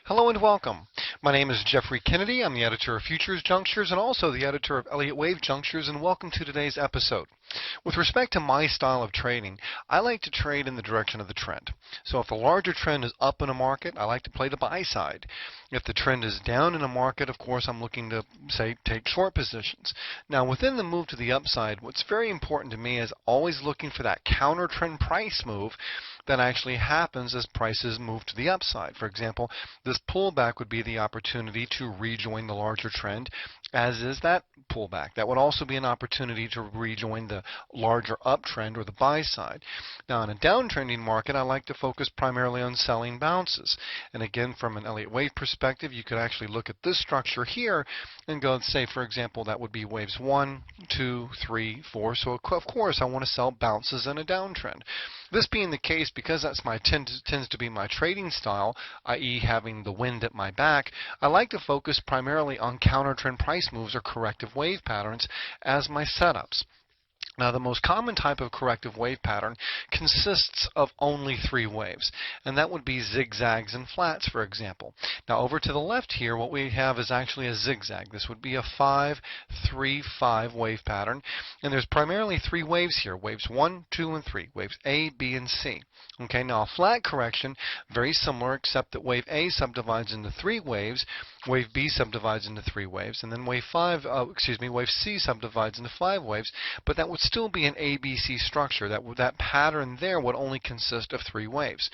Hello and welcome. My name is Jeffrey Kennedy. I'm the editor of Futures Junctures and also the editor of Elliott Wave Junctures, and welcome to today's episode. With respect to my style of trading, I like to trade in the direction of the trend. So if the larger trend is up in a market, I like to play the buy side. If the trend is down in a market, of course, I'm looking to, say, take short positions. Now, within the move to the upside, what's very important to me is always looking for that counter trend price move that actually happens as prices move to the upside. For example, this pullback would be the opportunity to rejoin the larger trend, as is that pullback. That would also be an opportunity to rejoin the larger uptrend or the buy side. Now, in a downtrending market, I like to focus primarily on selling bounces. And again, from an Elliott Wave perspective, you could actually look at this structure here and go and say, for example, that would be waves 1, 2, 3, 4. So of course, I want to sell bounces in a downtrend. This being the case, because that's tends to be my trading style, i.e. having the wind at my back, I like to focus primarily on counter trend price moves or corrective wave patterns as my setups. Now, the most common type of corrective wave pattern consists of only 3 waves, and that would be zigzags and flats, for example. Now, over to the left here, what we have is actually a zigzag. This would be a 5, 3, 5 wave pattern, and there's primarily 3 waves here, waves 1, 2, and 3, waves A, B, and C. Okay, now a flat correction, very similar, except that wave A subdivides into 3 waves, wave B subdivides into 3 waves, and then wave C subdivides into 5 waves, but that would still be an ABC structure. That pattern there would only consist of 3 waves.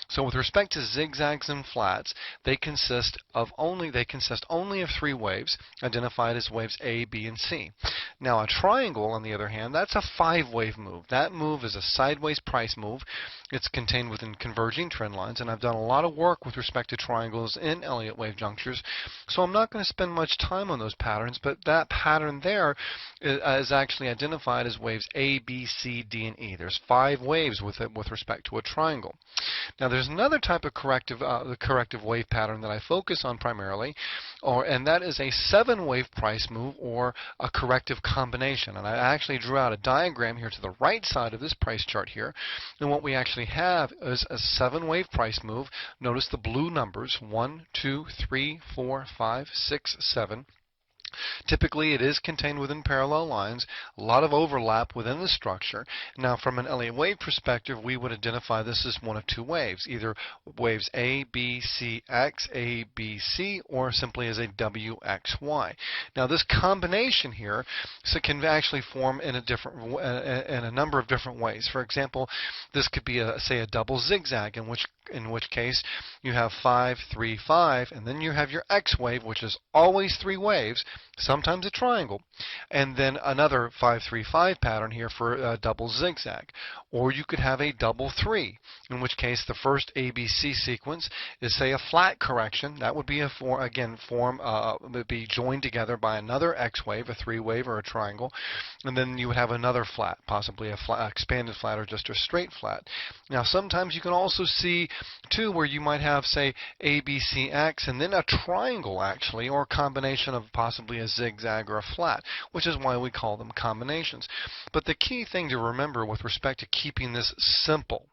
So with respect to zigzags and flats, they consist only of 3 waves, identified as waves A, B, and C. Now a triangle, on the other hand, that's a 5-wave move. That move is a sideways price move. It's contained within converging trend lines, and I've done a lot of work with respect to triangles in Elliott Wave Junctures, so I'm not going to spend much time on those patterns, but that pattern there is actually identified as waves A, B, C, D, and E. There's 5 waves with respect to a triangle. Now there's another type of corrective wave pattern that I focus on primarily, and that is a 7-wave price move or a corrective combination. And I actually drew out a diagram here to the right side of this price chart here, and what we actually have is a 7-wave price move. Notice the blue numbers, 1, 2, 3, 4, 5, 6, 7. Typically, it is contained within parallel lines, a lot of overlap within the structure. Now, from an Elliott Wave perspective, we would identify this as one of 2 waves, either waves A, B, C, X, A, B, C, or simply as a W, X, Y. Now, this combination here can actually form in a number of different ways. For example, this could be, say, a double zigzag, in which case you have 5, 3, 5, and then you have your X wave, which is always 3 waves, sometimes a triangle, and then another 5, 3, 5 pattern here for a double zigzag. Or you could have a double 3, in which case the first ABC sequence is, say, a flat correction. That would be would be joined together by another X wave, a 3-wave, or a triangle, and then you would have another flat, possibly a expanded flat or just a straight flat. Now, sometimes you can also see too where you might have, say, A, B, C, X, and then a triangle actually, or a combination of possibly a zigzag or a flat, which is why we call them combinations. But the key thing to remember with respect to keeping this simple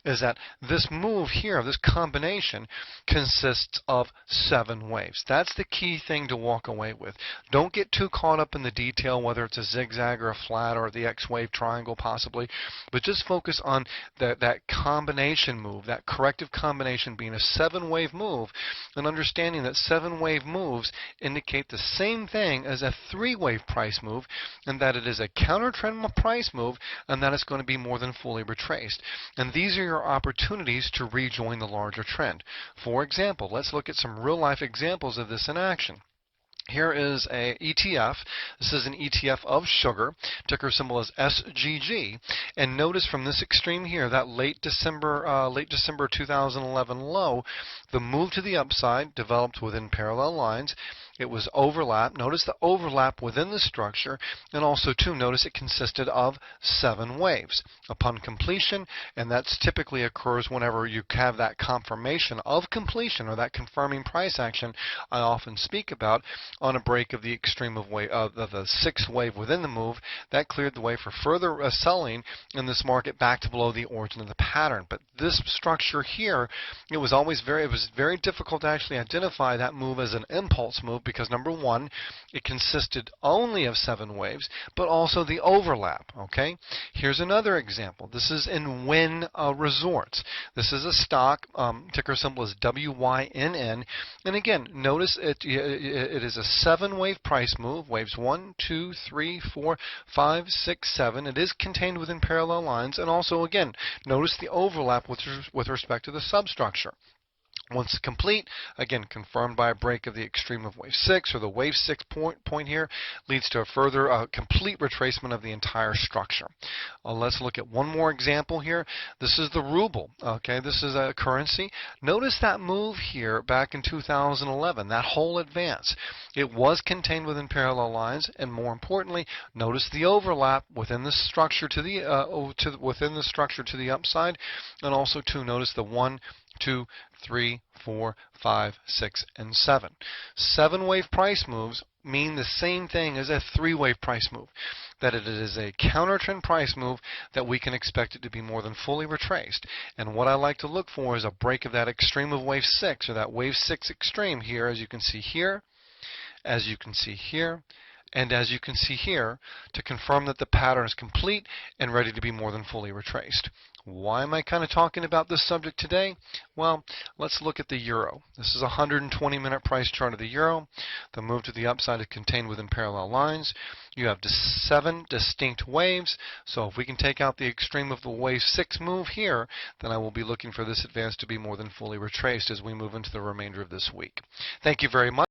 is that this move here, this combination, consists of 7 waves. That's the key thing to walk away with. Don't get too caught up in the detail, whether it's a zigzag or a flat or the X-wave triangle possibly, but just focus on that combination move, that corrective combination being a 7-wave move, and understanding that 7-wave moves indicate the same thing as a 3-wave price move, and that it is a counter-trend price move, and that it's going to be more than fully retraced. And these are your opportunities to rejoin the larger trend. For example, let's look at some real-life examples of this in action. Here is a ETF. This is an ETF of sugar. Ticker symbol is SGG. And notice from this extreme here, that late December 2011 low, the move to the upside developed within parallel lines. it was overlap. Notice the overlap within the structure, and also too, notice it consisted of 7 waves. Upon completion, and that's typically occurs whenever you have that confirmation of completion or that confirming price action I often speak about on a break of the extreme of the 6th wave within the move, that cleared the way for further selling in this market back to below the origin of the pattern. But this structure here, it was very difficult to actually identify that move as an impulse move because number one, it consisted only of 7 waves, but also the overlap. Okay, here's another example. This is in Wynn Resorts. This is a stock, ticker symbol is WYNN, and again, notice it is a 7-wave price move, waves 1, 2, 3, 4, 5, 6, 7. It is contained within parallel lines, and also again, notice the overlap with respect to the substructure. Once complete, again confirmed by a break of the extreme of wave 6, or the wave 6 point here, leads to a further complete retracement of the entire structure. Let's look at one more example here. This is the ruble. Okay, this is a currency. Notice that move here back in 2011, that whole advance. It was contained within parallel lines, and more importantly, notice the overlap within the structure to the upside, and also to notice the 1, 2, 3, 4, 5, 6, and 7. 7-wave price moves mean the same thing as a 3-wave price move, that it is a counter trend price move that we can expect it to be more than fully retraced. And what I like to look for is a break of that extreme of wave 6, or that wave 6 extreme here, as you can see here, as you can see here, and as you can see here, to confirm that the pattern is complete and ready to be more than fully retraced. Why am I kind of talking about this subject today? Well, let's look at the euro. This is a 120-minute price chart of the euro. The move to the upside is contained within parallel lines. You have 7 distinct waves, so if we can take out the extreme of the wave 6 move here, then I will be looking for this advance to be more than fully retraced as we move into the remainder of this week. Thank you very much.